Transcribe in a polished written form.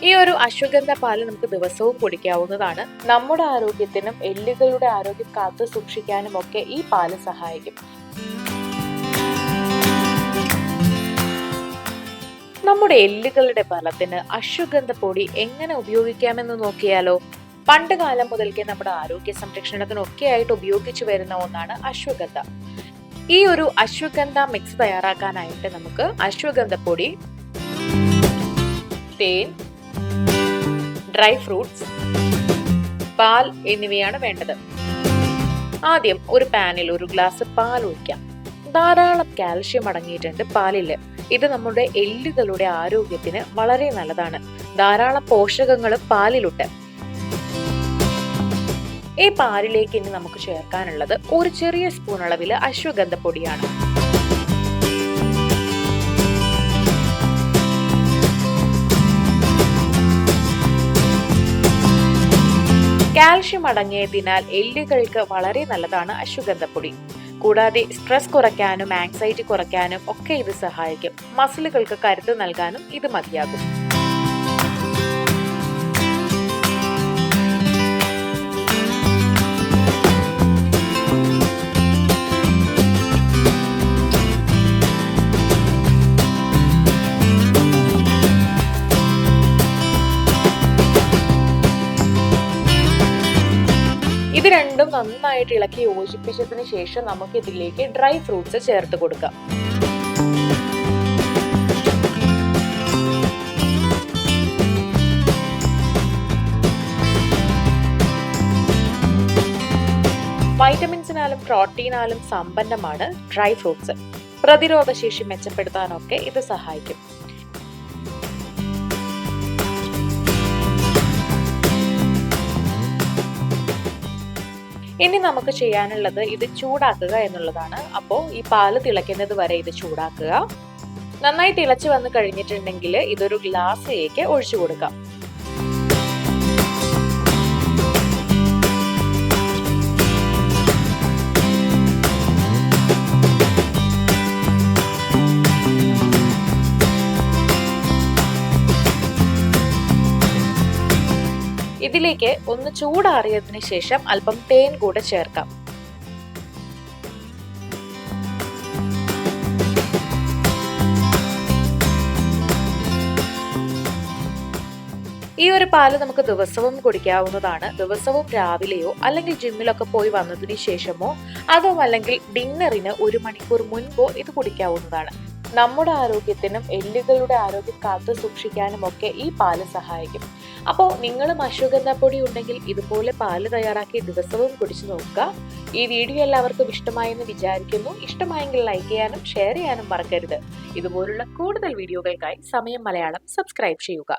ഈ ഒരു അശ്വഗന്ധ പാല് നമുക്ക് ദിവസവും കുടിക്കാവുന്നതാണ്. നമ്മുടെ ആരോഗ്യത്തിനും എല്ലുകളുടെ ആരോഗ്യം കാത്തു സൂക്ഷിക്കാനും ഒക്കെ ഈ പാല് സഹായിക്കും. നമ്മുടെ എല്ലുകളുടെ ബലത്തിന് അശ്വഗന്ധ പൊടി എങ്ങനെ ഉപയോഗിക്കാമെന്ന് നോക്കിയാലോ? പണ്ട് കാലം മുതൽക്കേ നമ്മുടെ ആരോഗ്യ സംരക്ഷണത്തിനൊക്കെ ആയിട്ട് ഉപയോഗിച്ചു വരുന്ന ഒന്നാണ് അശ്വഗന്ധ. ഈ ഒരു അശ്വഗന്ധ മിക്സ് തയ്യാറാക്കാനായിട്ട് നമുക്ക് അശ്വഗന്ധ പൊടി, തേൻ, ഡ്രൈ ഫ്രൂട്ട്സ്, പാൽ എന്നിവയാണ് വേണ്ടത്. ആദ്യം ഒരു പാനിൽ ഒരു ഗ്ലാസ് പാൽ ഒഴിക്കാം. ധാരാളം കാൽഷ്യം അടങ്ങിയിട്ടുണ്ട് പാലില്. ഇത് നമ്മുടെ എല്ലുകളുടെ ആരോഗ്യത്തിന് വളരെ നല്ലതാണ്. ധാരാളം പോഷകങ്ങളും പാലിലുണ്ട്. ഈ പാലിലേക്ക് ഇനി നമുക്ക് ചേർക്കാനുള്ളത് ഒരു ചെറിയ സ്പൂൺ അളവിൽ അശ്വഗന്ധ പൊടിയാണ്. കാൽഷ്യം അടങ്ങിയതിനാൽ എല്ലുകൾക്ക് വളരെ നല്ലതാണ് അശ്വഗന്ധപ്പൊടി. കൂടാതെ സ്ട്രെസ് കുറയ്ക്കാനും ആങ്സൈറ്റി കുറയ്ക്കാനും ഒക്കെ ഇത് സഹായിക്കും. മസിലുകൾക്ക് കരുത്ത് നൽകാനും ഇത് മതിയാകും. ഇത് രണ്ടും നന്നായിട്ട് ഇളക്കി യോജിപ്പിച്ചതിന് ശേഷം നമുക്ക് ഇതിലേക്ക് ഡ്രൈ ഫ്രൂട്ട്സ് ചേർത്ത് കൊടുക്കാം. വൈറ്റമിൻസിനാലും പ്രോട്ടീനാലും സമ്പന്നമാണ് ഡ്രൈ ഫ്രൂട്ട്സ്. പ്രതിരോധ ശേഷി മെച്ചപ്പെടുത്താനൊക്കെ ഇത് സഹായിക്കും. ഇനി നമുക്ക് ചെയ്യാനുള്ളത് ഇത് ചൂടാക്കുക എന്നുള്ളതാണ്. അപ്പോൾ ഈ പാല് തിളയ്ക്കുന്നത് വരെ ഇത് ചൂടാക്കുക. നന്നായി തിളച്ച് വന്ന് കഴിഞ്ഞിട്ടുണ്ടെങ്കിൽ ഇതൊരു ഗ്ലാസ്സിലേക്ക് ഒഴിച്ചു കൊടുക്കാം. ഇതിലേക്ക് ഒന്ന് ചൂടാറിയതിനു ശേഷം അല്പം തേൻ കൂടെ ചേർക്കാം. ഈ ഒരു പാല് നമുക്ക് ദിവസവും കുടിക്കാവുന്നതാണ്. ദിവസവും രാവിലെയോ അല്ലെങ്കിൽ ജിമ്മിലൊക്കെ പോയി വന്നതിന് ശേഷമോ അതോ അല്ലെങ്കിൽ ഡിന്നറിന് 1 മണിക്കൂർ മുൻപോ ഇത് കുടിക്കാവുന്നതാണ്. നമ്മുടെ ആരോഗ്യത്തിനും എല്ലുകളുടെ ആരോഗ്യം കാത്തു സൂക്ഷിക്കാനും ഒക്കെ ഈ പാല് സഹായിക്കും. അപ്പോൾ നിങ്ങളും അശ്വഗന്ധ പൊടി ഉണ്ടെങ്കിൽ ഇതുപോലെ പാല് തയ്യാറാക്കി ദിവസവും കുടിച്ചു നോക്കുക. ഈ വീഡിയോ എല്ലാവർക്കും ഇഷ്ടമായെന്ന് വിചാരിക്കുന്നു. ഇഷ്ടമായെങ്കിൽ ലൈക്ക് ചെയ്യാനും ഷെയർ ചെയ്യാനും മറക്കരുത്. ഇതുപോലുള്ള കൂടുതൽ വീഡിയോകൾക്കായി സമയം മലയാളം സബ്സ്ക്രൈബ് ചെയ്യുക.